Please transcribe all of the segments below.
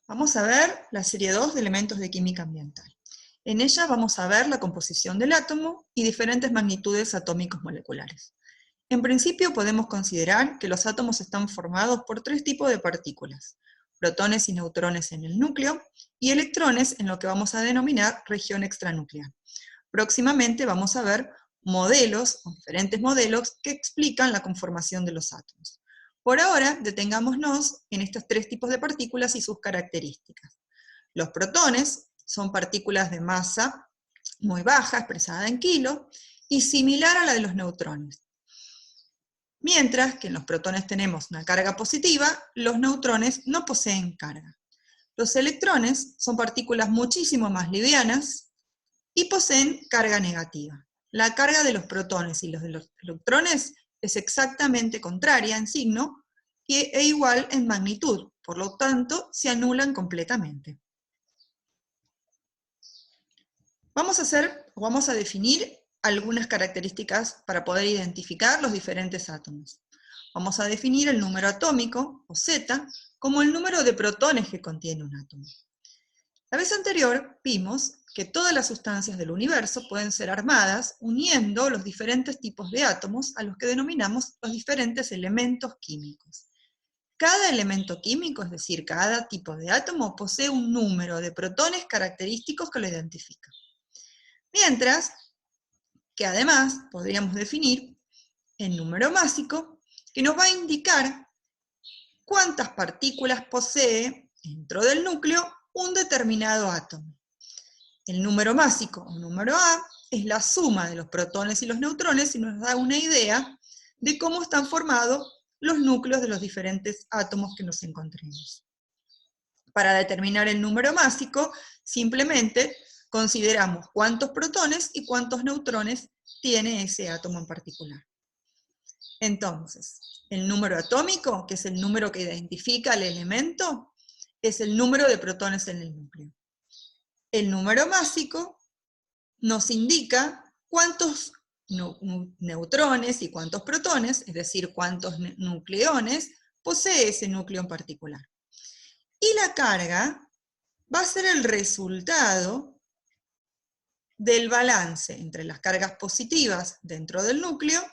Vamos a ver la serie 2 de elementos de química ambiental. En ella vamos a ver la composición del átomo y diferentes magnitudes atómicos moleculares. En principio podemos considerar que los átomos están formados por tres tipos de partículas: protones y neutrones en el núcleo, y electrones en lo que vamos a denominar región extranuclear. Próximamente vamos a ver modelos, o diferentes modelos, que explican la conformación de los átomos. Por ahora, detengámonos en estos tres tipos de partículas y sus características. Los protones son partículas de masa muy baja, expresada en kilos, y similar a la de los neutrones. Mientras que en los protones tenemos una carga positiva, los neutrones no poseen carga. Los electrones son partículas muchísimo más livianas y poseen carga negativa. La carga de los protones y los de los electrones es exactamente contraria en signo e igual en magnitud, por lo tanto se anulan completamente. Vamos a definir algunas características para poder identificar los diferentes átomos. Vamos a definir el número atómico, o Z, como el número de protones que contiene un átomo. La vez anterior vimos que todas las sustancias del universo pueden ser armadas uniendo los diferentes tipos de átomos a los que denominamos los diferentes elementos químicos. Cada elemento químico, es decir, cada tipo de átomo, posee un número de protones característicos que lo identifica. Mientras que además podríamos definir el número másico, que nos va a indicar cuántas partículas posee dentro del núcleo un determinado átomo. El número másico, o número A, es la suma de los protones y los neutrones y nos da una idea de cómo están formados los núcleos de los diferentes átomos que nos encontremos. Para determinar el número másico, simplemente consideramos cuántos protones y cuántos neutrones tiene ese átomo en particular. Entonces, el número atómico, que es el número que identifica el elemento, es el número de protones en el núcleo. El número másico nos indica cuántos neutrones y cuántos protones, es decir, cuántos nucleones, posee ese núcleo en particular. Y la carga va a ser el resultado del balance entre las cargas positivas dentro del núcleo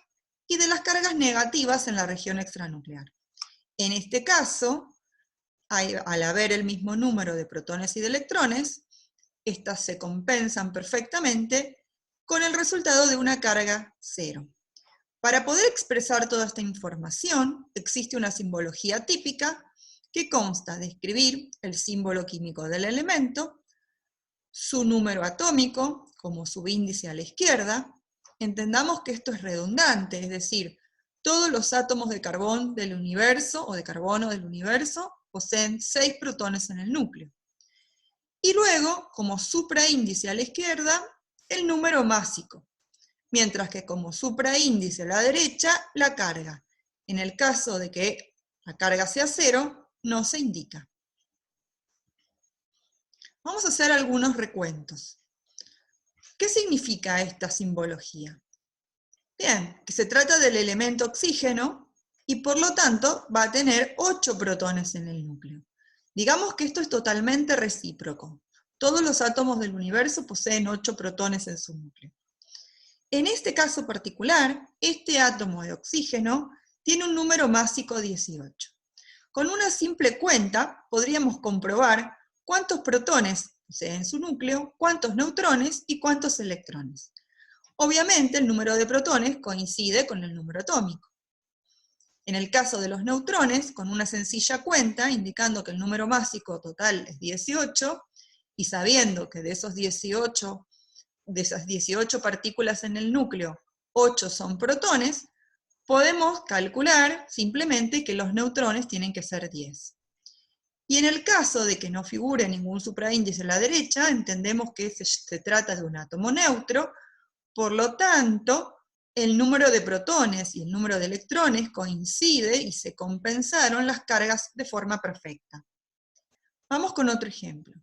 y de las cargas negativas en la región extranuclear. En este caso, al haber el mismo número de protones y de electrones, estas se compensan perfectamente con el resultado de una carga cero. Para poder expresar toda esta información, existe una simbología típica que consta de escribir el símbolo químico del elemento, su número atómico como subíndice a la izquierda. Entendamos que esto es redundante, es decir, todos los átomos de carbón del universo o de carbono del universo poseen 6 protones en el núcleo. Y luego, como supraíndice a la izquierda, el número másico, mientras que como supraíndice a la derecha, la carga. En el caso de que la carga sea cero, no se indica. Vamos a hacer algunos recuentos. ¿Qué significa esta simbología? Bien, que se trata del elemento oxígeno y por lo tanto va a tener 8 protones en el núcleo. Digamos que esto es totalmente recíproco. Todos los átomos del universo poseen 8 protones en su núcleo. En este caso particular, este átomo de oxígeno tiene un número másico 18. Con una simple cuenta podríamos comprobar cuántos protones posee en su núcleo, cuántos neutrones y cuántos electrones. Obviamente el número de protones coincide con el número atómico. En el caso de los neutrones, con una sencilla cuenta, indicando que el número másico total es 18, y sabiendo que de esas 18 partículas en el núcleo, 8 son protones, podemos calcular simplemente que los neutrones tienen que ser 10. Y en el caso de que no figure ningún supraíndice a la derecha, entendemos que se trata de un átomo neutro, por lo tanto, el número de protones y el número de electrones coincide y se compensaron las cargas de forma perfecta. Vamos con otro ejemplo.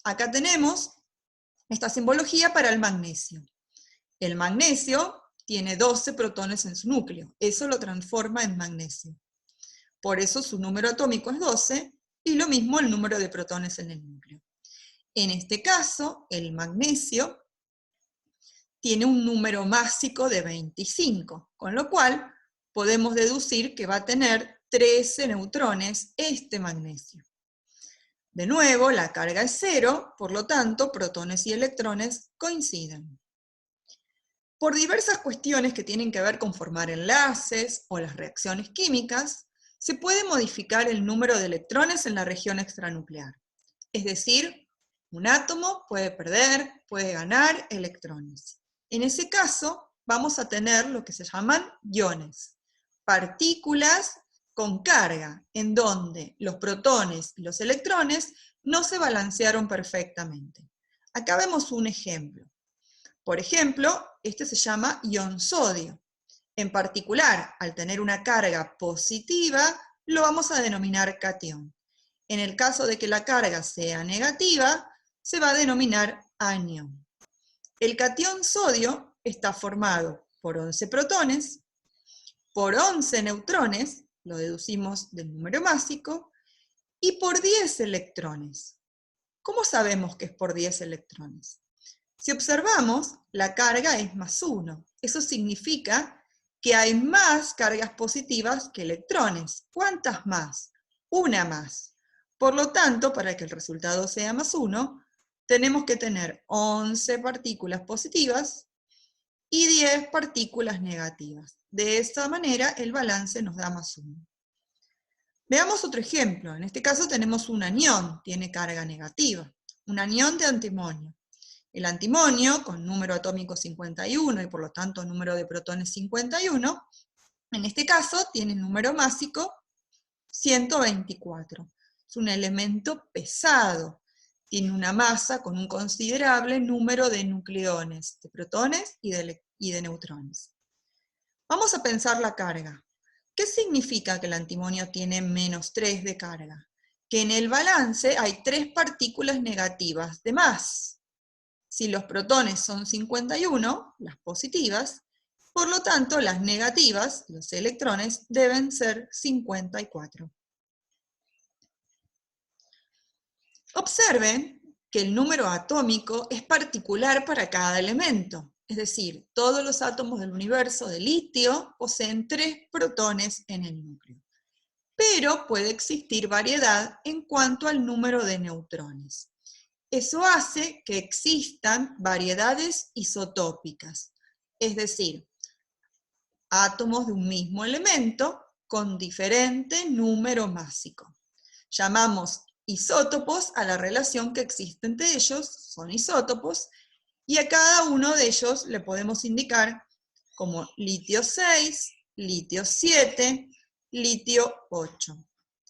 Acá tenemos esta simbología para el magnesio. El magnesio tiene 12 protones en su núcleo, eso lo transforma en magnesio. Por eso su número atómico es 12 y lo mismo el número de protones en el núcleo. En este caso, el magnesio tiene un número másico de 25, con lo cual podemos deducir que va a tener 13 neutrones este magnesio. De nuevo, la carga es 0, por lo tanto, protones y electrones coinciden. Por diversas cuestiones que tienen que ver con formar enlaces o las reacciones químicas, se puede modificar el número de electrones en la región extranuclear. Es decir, un átomo puede perder, puede ganar electrones. En ese caso, vamos a tener lo que se llaman iones, partículas con carga, en donde los protones y los electrones no se balancearon perfectamente. Acá vemos un ejemplo. Por ejemplo, este se llama ion sodio. En particular, al tener una carga positiva, lo vamos a denominar catión. En el caso de que la carga sea negativa, se va a denominar anión. El catión sodio está formado por 11 protones, por 11 neutrones, lo deducimos del número másico, y por 10 electrones. ¿Cómo sabemos que es por 10 electrones? Si observamos, la carga es más 1. Eso significa que hay más cargas positivas que electrones. ¿Cuántas más? Una más. Por lo tanto, para que el resultado sea más 1, tenemos que tener 11 partículas positivas y 10 partículas negativas. De esta manera, el balance nos da más 1. Veamos otro ejemplo. En este caso tenemos un anión, tiene carga negativa. Un anión de antimonio. El antimonio, con número atómico 51 y por lo tanto número de protones 51, en este caso tiene número másico 124. Es un elemento pesado. Tiene una masa con un considerable número de nucleones, de protones y de neutrones. Vamos a pensar la carga. ¿Qué significa que el antimonio tiene menos 3 de carga? Que en el balance hay 3 partículas negativas de más. Si los protones son 51, las positivas, por lo tanto las negativas, los electrones, deben ser 54. Observen que el número atómico es particular para cada elemento, es decir, todos los átomos del universo de litio poseen 3 protones en el núcleo. Pero puede existir variedad en cuanto al número de neutrones. Eso hace que existan variedades isotópicas, es decir, átomos de un mismo elemento con diferente número másico. Llamamos isótopos a la relación que existe entre ellos, son isótopos, y a cada uno de ellos le podemos indicar como litio 6, litio 7, litio 8.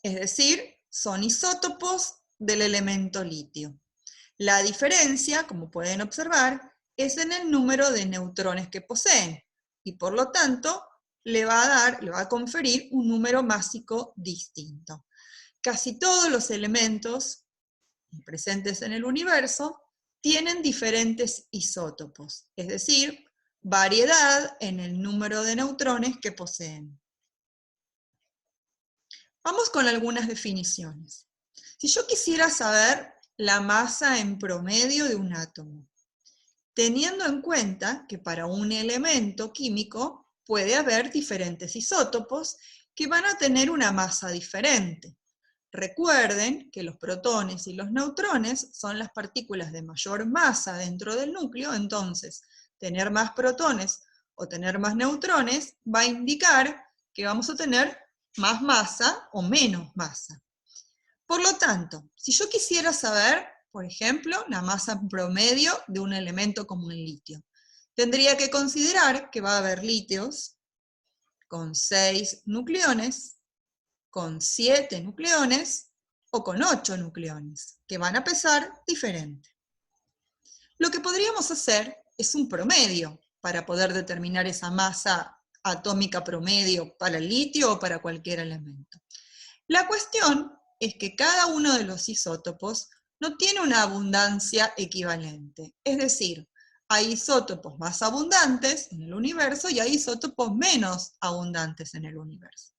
Es decir, son isótopos del elemento litio. La diferencia, como pueden observar, es en el número de neutrones que poseen, y por lo tanto le va a conferir un número másico distinto. Casi todos los elementos presentes en el universo tienen diferentes isótopos, es decir, variedad en el número de neutrones que poseen. Vamos con algunas definiciones. Si yo quisiera saber la masa en promedio de un átomo, teniendo en cuenta que para un elemento químico puede haber diferentes isótopos que van a tener una masa diferente. Recuerden que los protones y los neutrones son las partículas de mayor masa dentro del núcleo, entonces tener más protones o tener más neutrones va a indicar que vamos a tener más masa o menos masa. Por lo tanto, si yo quisiera saber, por ejemplo, la masa promedio de un elemento como el litio, tendría que considerar que va a haber litios con 6 nucleones, con 7 nucleones o con 8 nucleones, que van a pesar diferente. Lo que podríamos hacer es un promedio para poder determinar esa masa atómica promedio para el litio o para cualquier elemento. La cuestión es que cada uno de los isótopos no tiene una abundancia equivalente. Es decir, hay isótopos más abundantes en el universo y hay isótopos menos abundantes en el universo.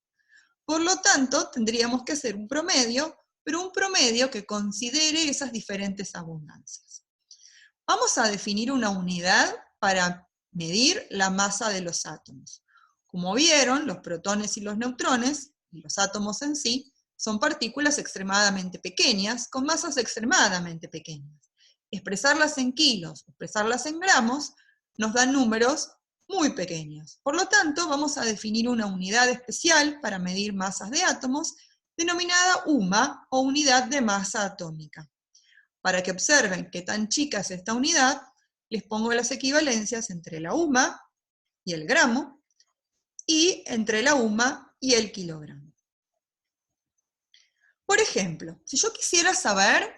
Por lo tanto, tendríamos que hacer un promedio pero un promedio que considere esas diferentes abundancias. Vamos a definir una unidad para medir la masa de los átomos. Como vieron, los protones y los neutrones, y los átomos en sí, son partículas extremadamente pequeñas, con masas extremadamente pequeñas. Expresarlas en kilos, expresarlas en gramos, nos dan números muy pequeños. Por lo tanto, vamos a definir una unidad especial para medir masas de átomos, denominada UMA, o unidad de masa atómica. Para que observen qué tan chica es esta unidad, les pongo las equivalencias entre la UMA y el gramo, y entre la UMA y el kilogramo. Por ejemplo, si yo quisiera saber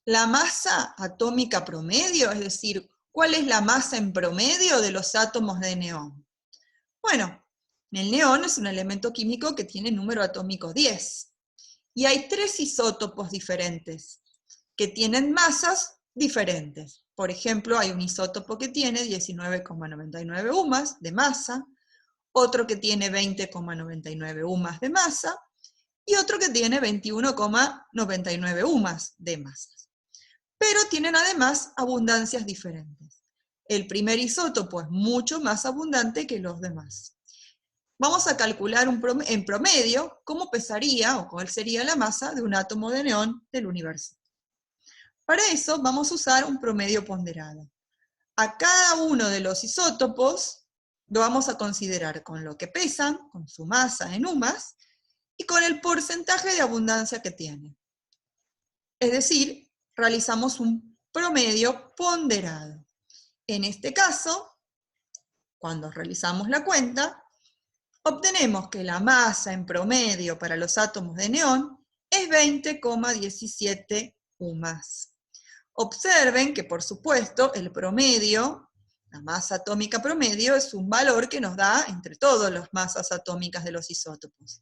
la masa atómica promedio, es decir, ¿cuál es la masa en promedio de los átomos de neón? Bueno, el neón es un elemento químico que tiene número atómico 10. Y hay 3 isótopos diferentes que tienen masas diferentes. Por ejemplo, hay un isótopo que tiene 19,99 UMAS de masa, otro que tiene 20,99 UMAS de masa, y otro que tiene 21,99 UMAS de masa. Pero tienen además abundancias diferentes. El primer isótopo es mucho más abundante que los demás. Vamos a calcular en promedio cómo pesaría o cuál sería la masa de un átomo de neón del universo. Para eso vamos a usar un promedio ponderado. A cada uno de los isótopos lo vamos a considerar con lo que pesan, con su masa en UMAS, y con el porcentaje de abundancia que tiene. Es decir, realizamos un promedio ponderado. En este caso, cuando realizamos la cuenta, obtenemos que la masa en promedio para los átomos de neón es 20,17 UMAS. Observen que, por supuesto, el promedio, la masa atómica promedio, es un valor que nos da entre todas las masas atómicas de los isótopos.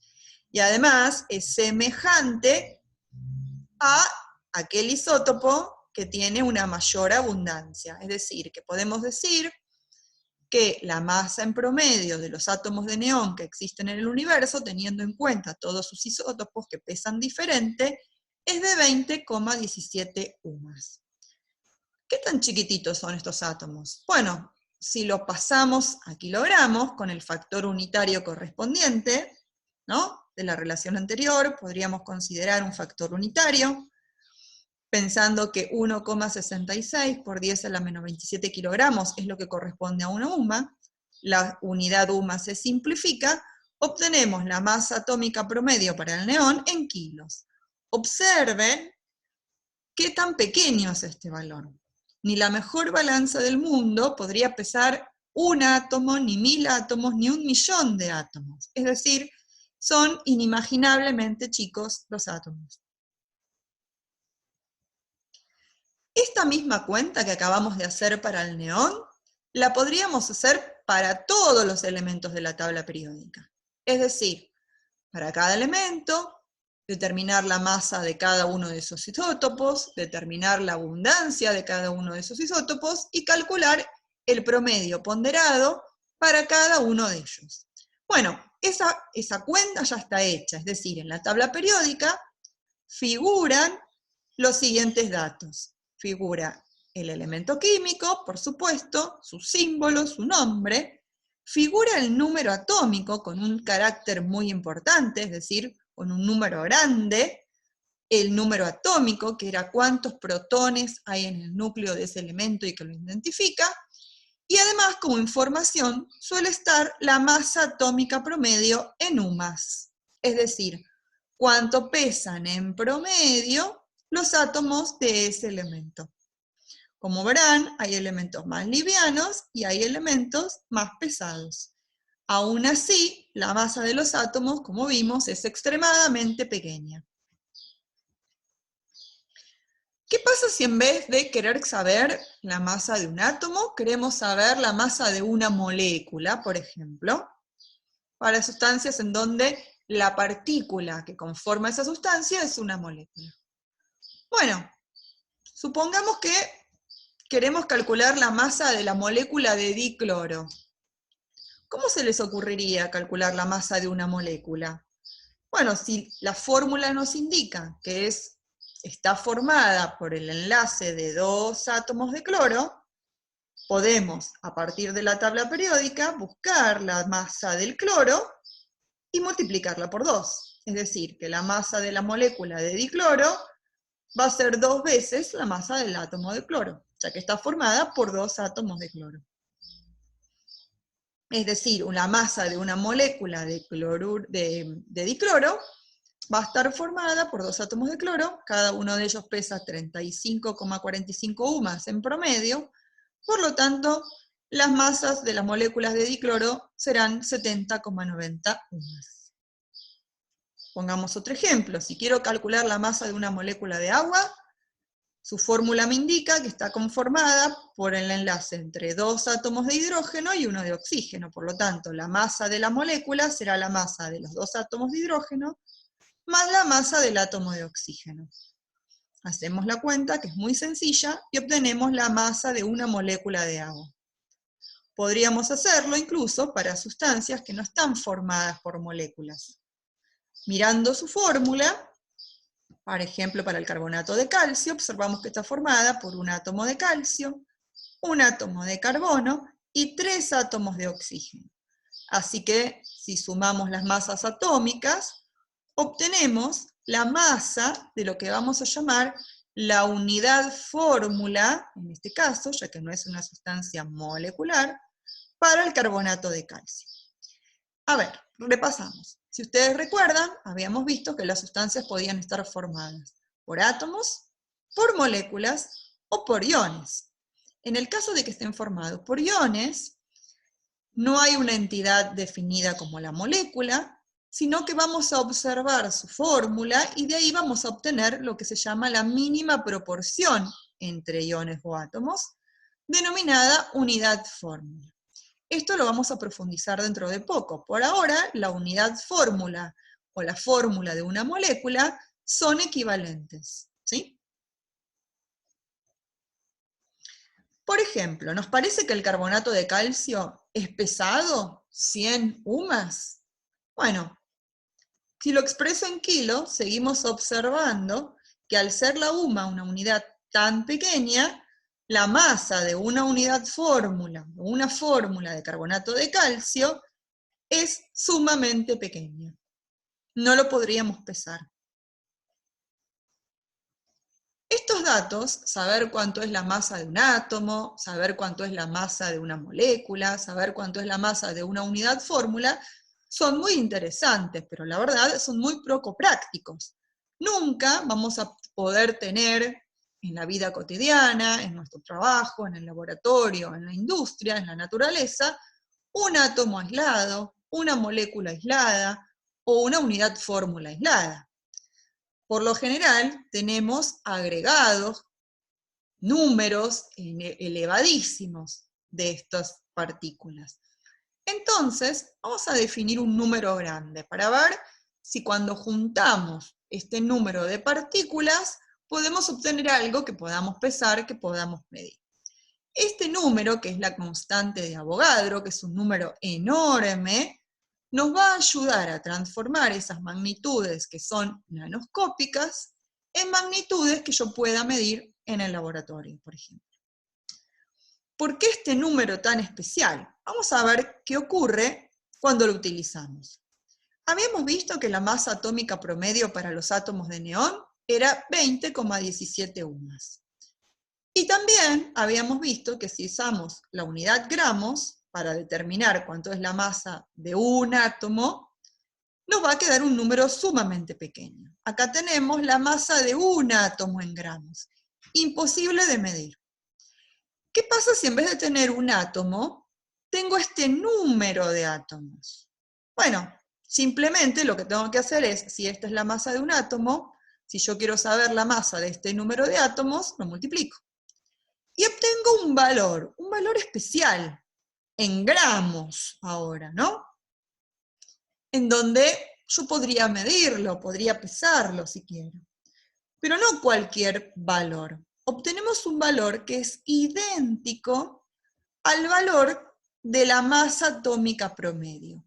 Y además es semejante a aquel isótopo que tiene una mayor abundancia. Es decir, que podemos decir que la masa en promedio de los átomos de neón que existen en el universo, teniendo en cuenta todos sus isótopos que pesan diferente, es de 20,17 UMAS. ¿Qué tan chiquititos son estos átomos? Bueno, si lo pasamos a kilogramos con el factor unitario correspondiente, ¿no?, de la relación anterior, podríamos considerar un factor unitario, pensando que 1,66 por 10 a la menos 27 kilogramos es lo que corresponde a una UMA, la unidad UMA se simplifica, obtenemos la masa atómica promedio para el neón en kilos. Observen qué tan pequeño es este valor. Ni la mejor balanza del mundo podría pesar un átomo, ni 1000 átomos, ni 1.000.000 de átomos. Es decir, son inimaginablemente chicos los átomos. Esta misma cuenta que acabamos de hacer para el neón, la podríamos hacer para todos los elementos de la tabla periódica. Es decir, para cada elemento, determinar la masa de cada uno de esos isótopos, determinar la abundancia de cada uno de esos isótopos y calcular el promedio ponderado para cada uno de ellos. Bueno, esa cuenta ya está hecha, es decir, en la tabla periódica figuran los siguientes datos. Figura el elemento químico, por supuesto, su símbolo, su nombre, figura el número atómico con un carácter muy importante, es decir, con un número grande, el número atómico, que era cuántos protones hay en el núcleo de ese elemento y que lo identifica, y además como información suele estar la masa atómica promedio en UMAS, es decir, cuánto pesan en promedio los átomos de ese elemento. Como verán, hay elementos más livianos y hay elementos más pesados. Aún así, la masa de los átomos, como vimos, es extremadamente pequeña. ¿Qué pasa si en vez de querer saber la masa de un átomo, queremos saber la masa de una molécula, por ejemplo? Para sustancias en donde la partícula que conforma esa sustancia es una molécula. Bueno, supongamos que queremos calcular la masa de la molécula de dicloro. ¿Cómo se les ocurriría calcular la masa de una molécula? Bueno, si la fórmula nos indica que está formada por el enlace de 2 átomos de cloro, podemos, a partir de la tabla periódica, buscar la masa del cloro y multiplicarla por 2. Es decir, que la masa de la molécula de dicloro va a ser 2 veces la masa del átomo de cloro, ya que está formada por 2 átomos de cloro. Es decir, la masa de una molécula de dicloro va a estar formada por 2 átomos de cloro, cada uno de ellos pesa 35,45 UMAS en promedio, por lo tanto, las masas de las moléculas de dicloro serán 70,90 UMAS. Pongamos otro ejemplo, si quiero calcular la masa de una molécula de agua, su fórmula me indica que está conformada por el enlace entre 2 átomos de hidrógeno y 1 de oxígeno, por lo tanto, la masa de la molécula será la masa de los 2 átomos de hidrógeno más la masa del átomo de oxígeno. Hacemos la cuenta, que es muy sencilla, y obtenemos la masa de una molécula de agua. Podríamos hacerlo incluso para sustancias que no están formadas por moléculas. Mirando su fórmula, por ejemplo, para el carbonato de calcio, observamos que está formada por un átomo de calcio, un átomo de carbono y 3 átomos de oxígeno. Así que, si sumamos las masas atómicas, obtenemos la masa de lo que vamos a llamar la unidad fórmula, en este caso, ya que no es una sustancia molecular, para el carbonato de calcio. A ver, repasamos. Si ustedes recuerdan, habíamos visto que las sustancias podían estar formadas por átomos, por moléculas o por iones. En el caso de que estén formados por iones, no hay una entidad definida como la molécula, sino que vamos a observar su fórmula y de ahí vamos a obtener lo que se llama la mínima proporción entre iones o átomos, denominada unidad fórmula. Esto lo vamos a profundizar dentro de poco. Por ahora, la unidad fórmula o la fórmula de una molécula son equivalentes, ¿sí? Por ejemplo, ¿nos parece que el carbonato de calcio es pesado? 100 UMAS. Bueno, si lo expreso en kilos, seguimos observando que al ser la UMA una unidad tan pequeña, la masa de una unidad fórmula, una fórmula de carbonato de calcio, es sumamente pequeña. No lo podríamos pesar. Estos datos, saber cuánto es la masa de un átomo, saber cuánto es la masa de una molécula, saber cuánto es la masa de una unidad fórmula, son muy interesantes, pero la verdad son muy poco prácticos. Nunca vamos a poder tener en la vida cotidiana, en nuestro trabajo, en el laboratorio, en la industria, en la naturaleza, un átomo aislado, una molécula aislada o una unidad fórmula aislada. Por lo general, tenemos agregados, números elevadísimos de estas partículas. Entonces, vamos a definir un número grande para ver si cuando juntamos este número de partículas podemos obtener algo que podamos pesar, que podamos medir. Este número, que es la constante de Avogadro, que es un número enorme, nos va a ayudar a transformar esas magnitudes que son nanoscópicas en magnitudes que yo pueda medir en el laboratorio, por ejemplo. ¿Por qué este número tan especial? Vamos a ver qué ocurre cuando lo utilizamos. Habíamos visto que la masa atómica promedio para los átomos de neón era 20,17 UMAS. Y también habíamos visto que si usamos la unidad gramos para determinar cuánto es la masa de un átomo, nos va a quedar un número sumamente pequeño. Acá tenemos la masa de un átomo en gramos. Imposible de medir. ¿Qué pasa si en vez de tener un átomo, tengo este número de átomos? Bueno, simplemente lo que tengo que hacer es, si esta es la masa de un átomo, si yo quiero saber la masa de este número de átomos, lo multiplico. Y obtengo un valor especial, en gramos ahora, ¿no? En donde yo podría medirlo, podría pesarlo si quiero. Pero no cualquier valor. Obtenemos un valor que es idéntico al valor de la masa atómica promedio.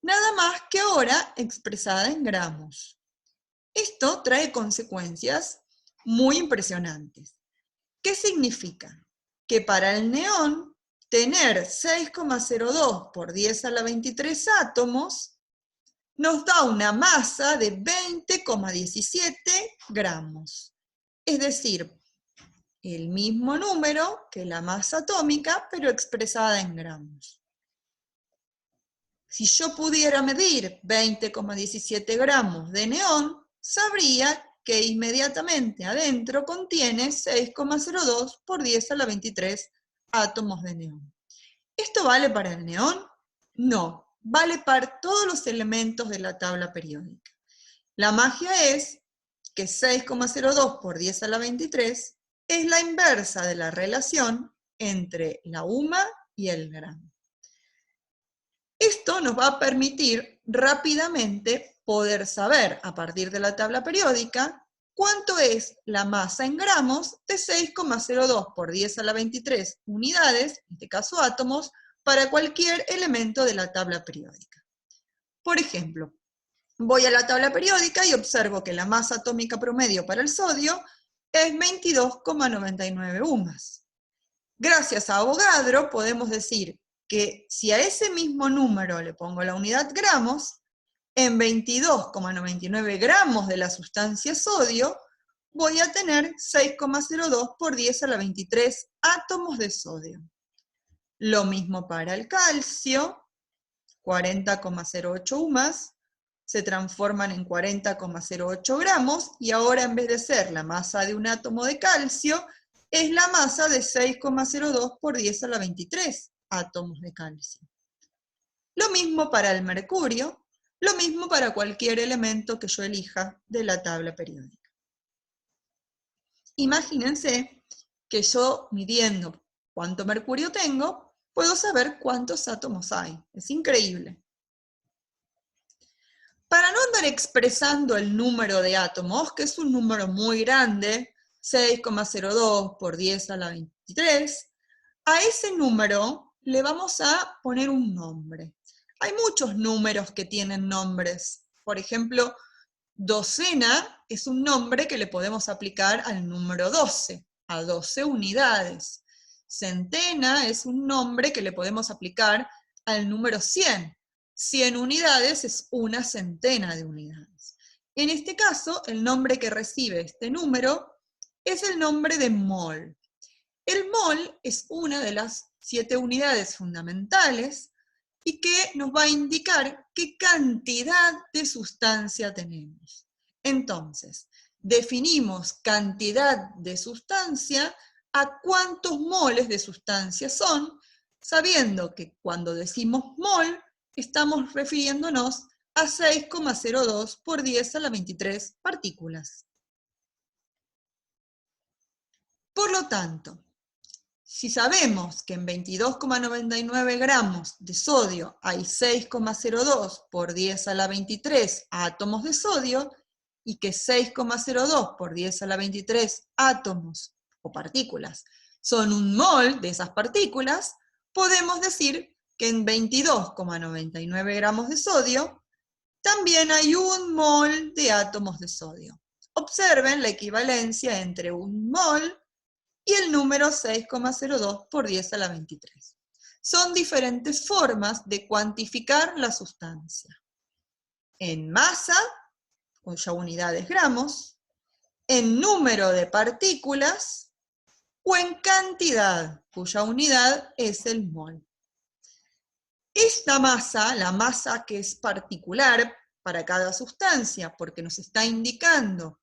nada más que ahora expresada en gramos. Esto trae consecuencias muy impresionantes. ¿Qué significa? Que para el neón, tener 6,02 por 10 a la 23 átomos nos da una masa de 20,17 gramos. Es decir, el mismo número que la masa atómica, pero expresada en gramos. Si yo pudiera medir 20,17 gramos de neón, sabría que inmediatamente adentro contiene 6,02 por 10 a la 23 átomos de neón. ¿Esto vale para el neón? No, vale para todos los elementos de la tabla periódica. La magia es que 6,02 por 10 a la 23 es la inversa de la relación entre la UMA y el gramo. Esto nos va a permitir rápidamente poder saber, a partir de la tabla periódica, cuánto es la masa en gramos de 6,02 por 10 a la 23 unidades, en este caso átomos, para cualquier elemento de la tabla periódica. Por ejemplo, voy a la tabla periódica y observo que la masa atómica promedio para el sodio es 22,99 UMAS. Gracias a Avogadro podemos decir que si a ese mismo número le pongo la unidad gramos, en 22,99 gramos de la sustancia sodio, voy a tener 6,02 por 10 a la 23 átomos de sodio. Lo mismo para el calcio, 40,08 UMAS, se transforman en 40,08 gramos, y ahora en vez de ser la masa de un átomo de calcio, es la masa de 6,02 por 10 a la 23 átomos de calcio. Lo mismo para el mercurio, lo mismo para cualquier elemento que yo elija de la tabla periódica. Imagínense que yo, midiendo cuánto mercurio tengo, puedo saber cuántos átomos hay. Es increíble. Para no andar expresando el número de átomos, que es un número muy grande, 6,02 por 10 a la 23, a ese número le vamos a poner un nombre. Hay muchos números que tienen nombres. Por ejemplo, docena es un nombre que le podemos aplicar al número 12, a 12 unidades. Centena es un nombre que le podemos aplicar al número 100. 100 unidades es una centena de unidades. En este caso, el nombre que recibe este número es el nombre de mol. El mol es una de las 7 unidades fundamentales y que nos va a indicar qué cantidad de sustancia tenemos. Entonces, definimos cantidad de sustancia a cuántos moles de sustancia son, sabiendo que cuando decimos mol, estamos refiriéndonos a 6,02 por 10 a la 23 partículas. Por lo tanto, si sabemos que en 22,99 gramos de sodio hay 6,02 por 10 a la 23 átomos de sodio, y que 6,02 por 10 a la 23 átomos o partículas son un mol de esas partículas, podemos decir que en 22,99 gramos de sodio también hay un mol de átomos de sodio. Observen la equivalencia entre un mol y el número 6,02 por 10 a la 23. Son diferentes formas de cuantificar la sustancia. En masa, cuya unidad es gramos, en número de partículas, o en cantidad, cuya unidad es el mol. Esta masa, la masa que es particular para cada sustancia, porque nos está indicando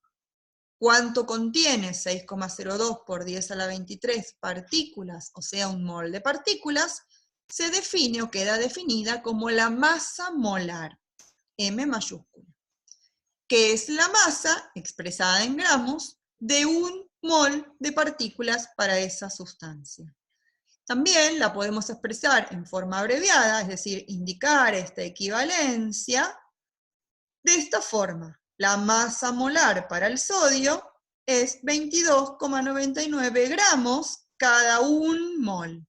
cuánto contiene 6,02 por 10 a la 23 partículas, o sea, un mol de partículas, se define o queda definida como la masa molar, M mayúscula, que es la masa, expresada en gramos, de un mol de partículas para esa sustancia. También la podemos expresar en forma abreviada, es decir, indicar esta equivalencia de esta forma. La masa molar para el sodio es 22,99 gramos cada un mol.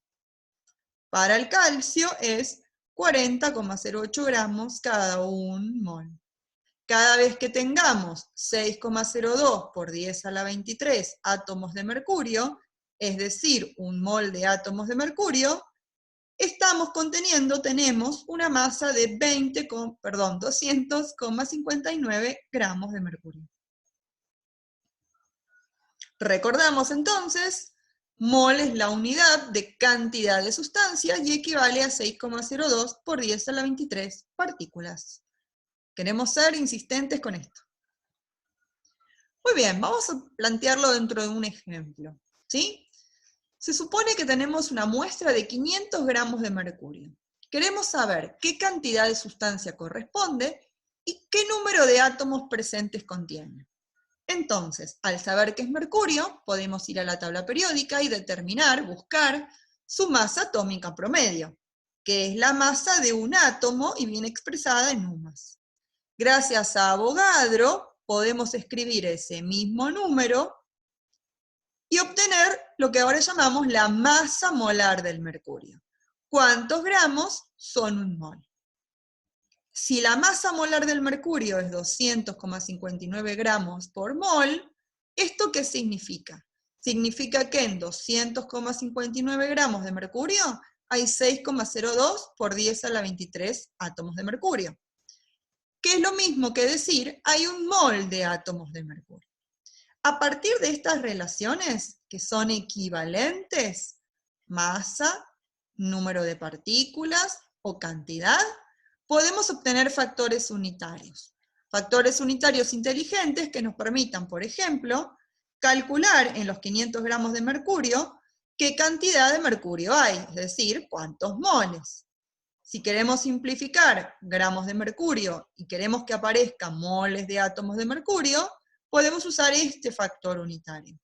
Para el calcio es 40,08 gramos cada un mol. Cada vez que tengamos 6,02 por 10 a la 23 átomos de mercurio, es decir, un mol de átomos de mercurio, tenemos una masa de 200,59 gramos de mercurio. Recordamos entonces, mol es la unidad de cantidad de sustancia y equivale a 6,02 por 10 a la 23 partículas. Queremos ser insistentes con esto. Muy bien, vamos a plantearlo dentro de un ejemplo, ¿sí? Se supone que tenemos una muestra de 500 gramos de mercurio. Queremos saber qué cantidad de sustancia corresponde y qué número de átomos presentes contiene. Entonces, al saber qué es mercurio, podemos ir a la tabla periódica y buscar su masa atómica promedio, que es la masa de un átomo y viene expresada en UMAS. Gracias a Avogadro, podemos escribir ese mismo número y obtener lo que ahora llamamos la masa molar del mercurio. ¿Cuántos gramos son un mol? Si la masa molar del mercurio es 200,59 gramos por mol, ¿esto qué significa? Significa que en 200,59 gramos de mercurio hay 6,02 por 10 a la 23 átomos de mercurio. Que es lo mismo que decir, hay un mol de átomos de mercurio. A partir de estas relaciones, que son equivalentes, masa, número de partículas o cantidad, podemos obtener factores unitarios. Factores unitarios inteligentes que nos permitan, por ejemplo, calcular en los 500 gramos de mercurio qué cantidad de mercurio hay, es decir, cuántos moles. Si queremos simplificar gramos de mercurio y queremos que aparezcan moles de átomos de mercurio, podemos usar este factor unitario.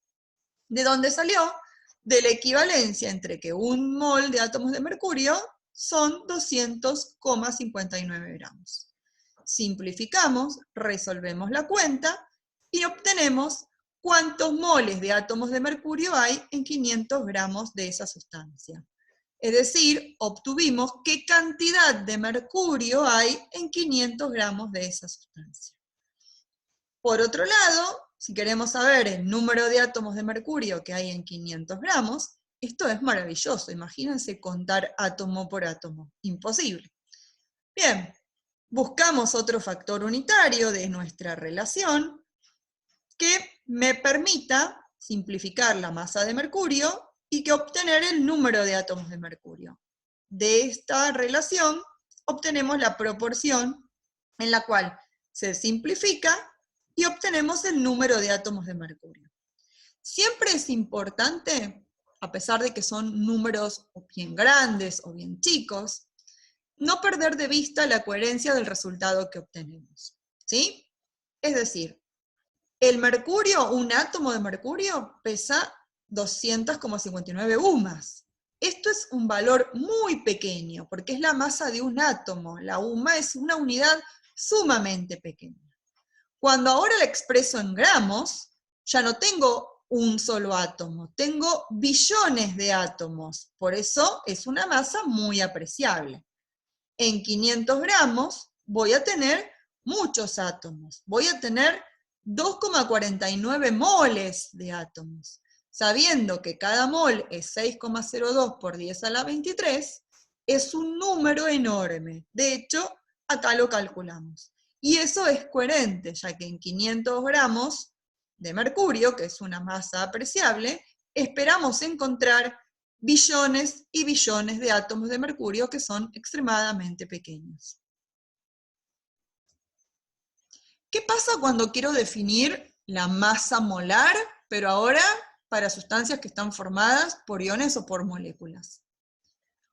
¿De dónde salió? De la equivalencia entre que un mol de átomos de mercurio son 200,59 gramos. Simplificamos, resolvemos la cuenta y obtenemos cuántos moles de átomos de mercurio hay en 500 gramos de esa sustancia. Es decir, obtuvimos qué cantidad de mercurio hay en 500 gramos de esa sustancia. Por otro lado, si queremos saber el número de átomos de mercurio que hay en 500 gramos, esto es maravilloso. Imagínense contar átomo por átomo. Imposible. Bien, buscamos otro factor unitario de nuestra relación que me permita simplificar la masa de mercurio y que obtener el número de átomos de mercurio. De esta relación obtenemos la proporción en la cual se simplifica y obtenemos el número de átomos de mercurio. Siempre es importante, a pesar de que son números o bien grandes o bien chicos, no perder de vista la coherencia del resultado que obtenemos, ¿sí? Es decir, el mercurio, un átomo de mercurio, pesa 200,59 UMAS. Esto es un valor muy pequeño, porque es la masa de un átomo. La UMA es una unidad sumamente pequeña. Cuando ahora la expreso en gramos, ya no tengo un solo átomo, tengo billones de átomos. Por eso es una masa muy apreciable. En 500 gramos voy a tener muchos átomos. Voy a tener 2,49 moles de átomos. Sabiendo que cada mol es 6,02 por 10 a la 23, es un número enorme. De hecho, acá lo calculamos. Y eso es coherente, ya que en 500 gramos de mercurio, que es una masa apreciable, esperamos encontrar billones y billones de átomos de mercurio que son extremadamente pequeños. ¿Qué pasa cuando quiero definir la masa molar, pero ahora para sustancias que están formadas por iones o por moléculas?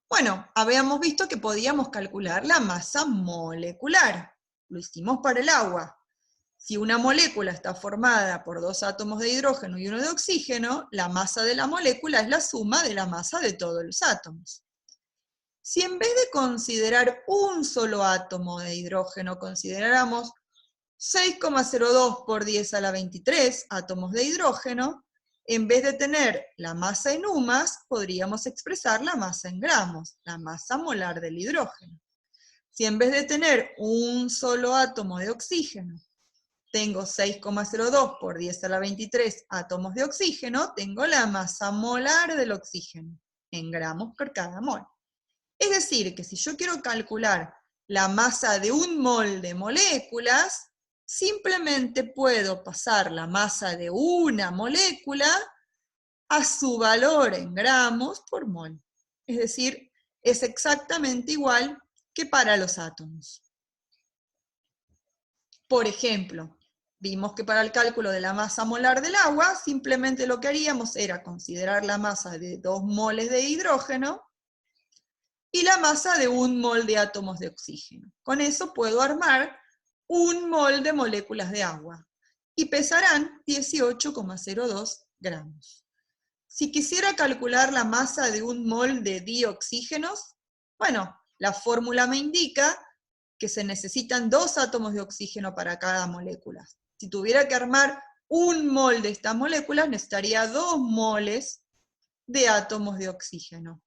Bueno, habíamos visto que podíamos calcular la masa molecular. Lo hicimos para el agua. Si una molécula está formada por 2 átomos de hidrógeno y 1 de oxígeno, la masa de la molécula es la suma de la masa de todos los átomos. Si en vez de considerar un solo átomo de hidrógeno, consideráramos 6,02 por 10 a la 23 átomos de hidrógeno, en vez de tener la masa en UMAS, podríamos expresar la masa en gramos, la masa molar del hidrógeno. Si en vez de tener un solo átomo de oxígeno, tengo 6,02 por 10 a la 23 átomos de oxígeno, tengo la masa molar del oxígeno, en gramos por cada mol. Es decir, que si yo quiero calcular la masa de un mol de moléculas, simplemente puedo pasar la masa de una molécula a su valor en gramos por mol. Es decir, es exactamente igual que para los átomos. Por ejemplo, vimos que para el cálculo de la masa molar del agua, simplemente lo que haríamos era considerar la masa de 2 moles de hidrógeno y la masa de 1 mol de átomos de oxígeno. Con eso puedo armar 1 mol de moléculas de agua y pesarán 18,02 gramos. Si quisiera calcular la masa de 1 mol de dioxígenos, bueno, la fórmula me indica que se necesitan 2 átomos de oxígeno para cada molécula. Si tuviera que armar 1 mol de estas moléculas, necesitaría 2 moles de átomos de oxígeno.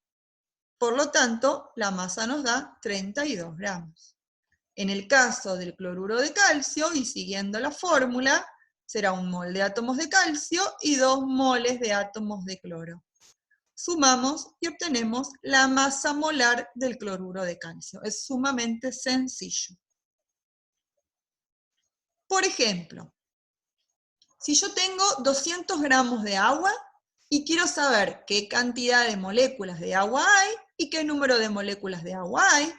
Por lo tanto, la masa nos da 32 gramos. En el caso del cloruro de calcio, y siguiendo la fórmula, será 1 mol de átomos de calcio y 2 moles de átomos de cloro. Sumamos y obtenemos la masa molar del cloruro de calcio. Es sumamente sencillo. Por ejemplo, si yo tengo 200 gramos de agua y quiero saber qué cantidad de moléculas de agua hay y qué número de moléculas de agua hay,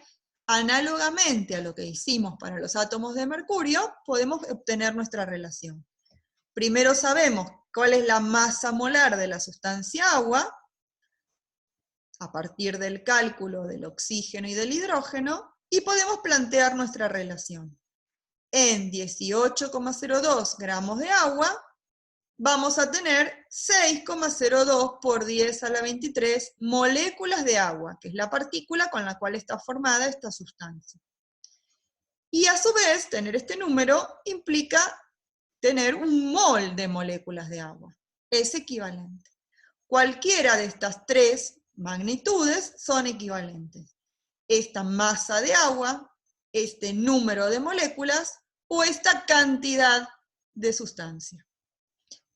análogamente a lo que hicimos para los átomos de mercurio, podemos obtener nuestra relación. Primero sabemos cuál es la masa molar de la sustancia agua, a partir del cálculo del oxígeno y del hidrógeno, y podemos plantear nuestra relación. En 18,02 gramos de agua, vamos a tener 6,02 por 10 a la 23 moléculas de agua, que es la partícula con la cual está formada esta sustancia. Y a su vez, tener este número implica tener 1 mol de moléculas de agua. Es equivalente. Cualquiera de estas 3 magnitudes son equivalentes. Esta masa de agua, este número de moléculas o esta cantidad de sustancia.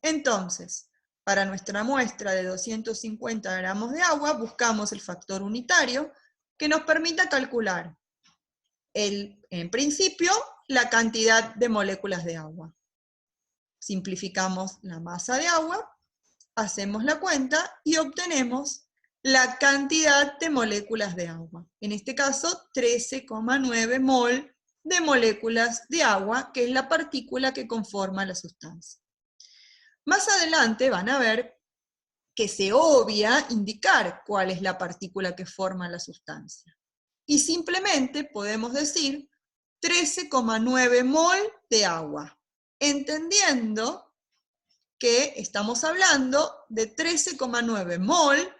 Entonces, para nuestra muestra de 250 gramos de agua, buscamos el factor unitario que nos permita calcular, en principio, la cantidad de moléculas de agua. Simplificamos la masa de agua, hacemos la cuenta y obtenemos la cantidad de moléculas de agua. En este caso, 13,9 mol de moléculas de agua, que es la partícula que conforma la sustancia. Más adelante van a ver que se obvia indicar cuál es la partícula que forma la sustancia. Y simplemente podemos decir 13,9 mol de agua, entendiendo que estamos hablando de 13,9 mol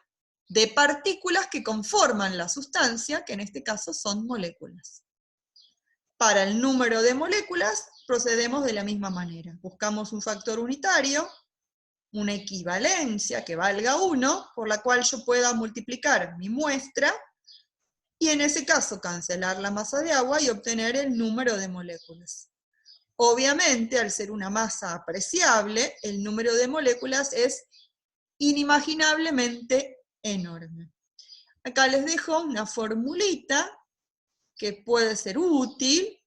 de partículas que conforman la sustancia, que en este caso son moléculas. Para el número de moléculas procedemos de la misma manera. Buscamos un factor unitario, una equivalencia que valga 1, por la cual yo pueda multiplicar mi muestra, y en ese caso cancelar la masa de agua y obtener el número de moléculas. Obviamente, al ser una masa apreciable, el número de moléculas es inimaginablemente enorme. Acá les dejo una formulita que puede ser útil,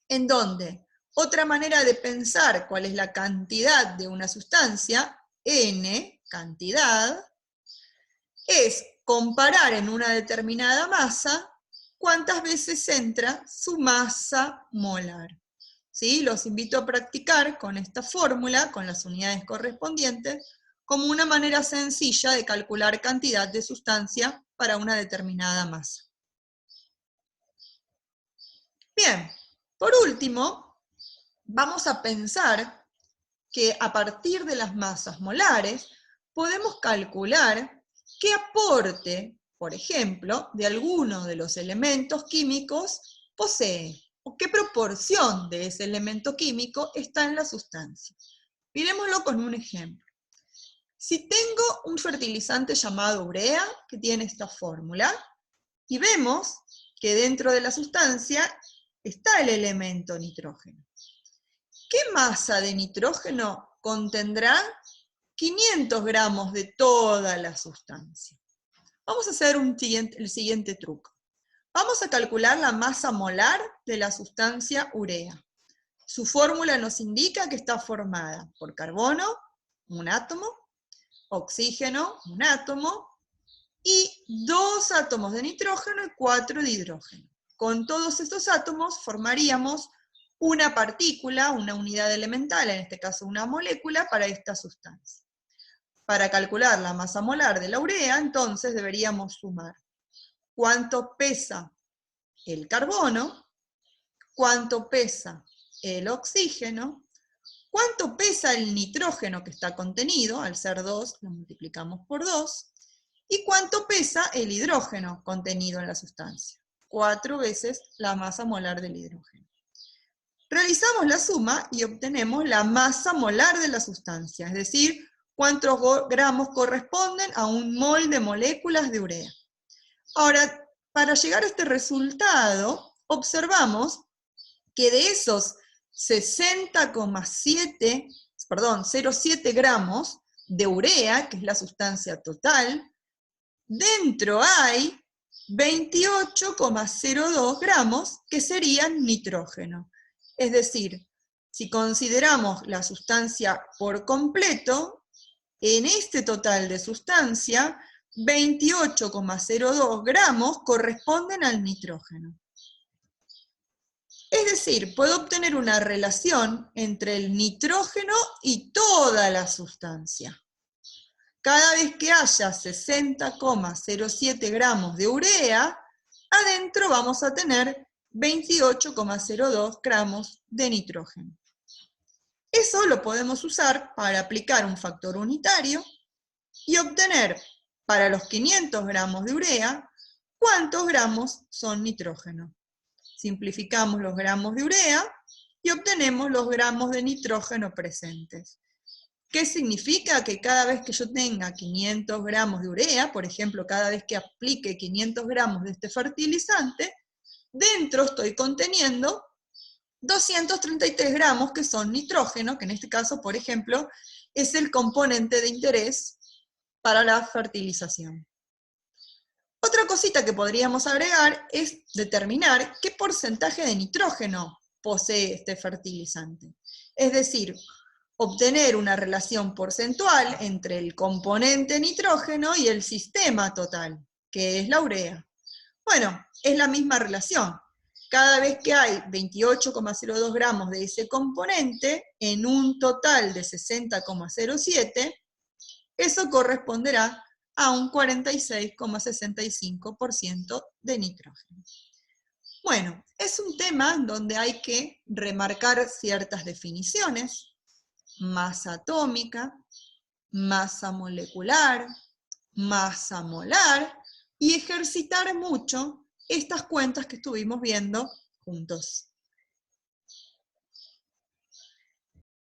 en donde otra manera de pensar cuál es la cantidad de una sustancia, N, cantidad, es comparar en una determinada masa cuántas veces entra su masa molar. ¿Sí? Los invito a practicar con esta fórmula, con las unidades correspondientes, como una manera sencilla de calcular cantidad de sustancia para una determinada masa. Bien, por último, vamos a pensar que a partir de las masas molares podemos calcular qué aporte, por ejemplo, de alguno de los elementos químicos posee, o qué proporción de ese elemento químico está en la sustancia. Miremoslo con un ejemplo. Si tengo un fertilizante llamado urea, que tiene esta fórmula, y vemos que dentro de la sustancia está el elemento nitrógeno. ¿Qué masa de nitrógeno contendrá 500 gramos de toda la sustancia? Vamos a hacer el siguiente truco. Vamos a calcular la masa molar de la sustancia urea. Su fórmula nos indica que está formada por carbono, un átomo, oxígeno, un átomo, y 2 átomos de nitrógeno y 4 de hidrógeno. Con todos estos átomos formaríamos una partícula, una unidad elemental, en este caso una molécula, para esta sustancia. Para calcular la masa molar de la urea, entonces deberíamos sumar cuánto pesa el carbono, cuánto pesa el oxígeno, cuánto pesa el nitrógeno que está contenido, al ser 2 lo multiplicamos por 2, y cuánto pesa el hidrógeno contenido en la sustancia. 4 veces la masa molar del hidrógeno. Realizamos la suma y obtenemos la masa molar de la sustancia, es decir, cuántos gramos corresponden a un mol de moléculas de urea. Ahora, para llegar a este resultado, observamos que de esos 0,07 gramos de urea, que es la sustancia total, dentro hay 28,02 gramos que serían nitrógeno. Es decir, si consideramos la sustancia por completo, en este total de sustancia, 28,02 gramos corresponden al nitrógeno. Es decir, puedo obtener una relación entre el nitrógeno y toda la sustancia. Cada vez que haya 60,07 gramos de urea, adentro vamos a tener 28,02 gramos de nitrógeno. Eso lo podemos usar para aplicar un factor unitario y obtener para los 500 gramos de urea cuántos gramos son nitrógeno. Simplificamos los gramos de urea y obtenemos los gramos de nitrógeno presentes. ¿Qué significa? Que cada vez que yo tenga 500 gramos de urea, por ejemplo, cada vez que aplique 500 gramos de este fertilizante, dentro estoy conteniendo 233 gramos que son nitrógeno, que en este caso, por ejemplo, es el componente de interés para la fertilización. Otra cosita que podríamos agregar es determinar qué porcentaje de nitrógeno posee este fertilizante. Es decir, obtener una relación porcentual entre el componente nitrógeno y el sistema total, que es la urea. Bueno, es la misma relación. Cada vez que hay 28,02 gramos de ese componente, en un total de 60,07, eso corresponderá a un 46,65% de nitrógeno. Bueno, es un tema donde hay que remarcar ciertas definiciones: masa atómica, masa molecular, masa molar, y ejercitar mucho estas cuentas que estuvimos viendo juntos.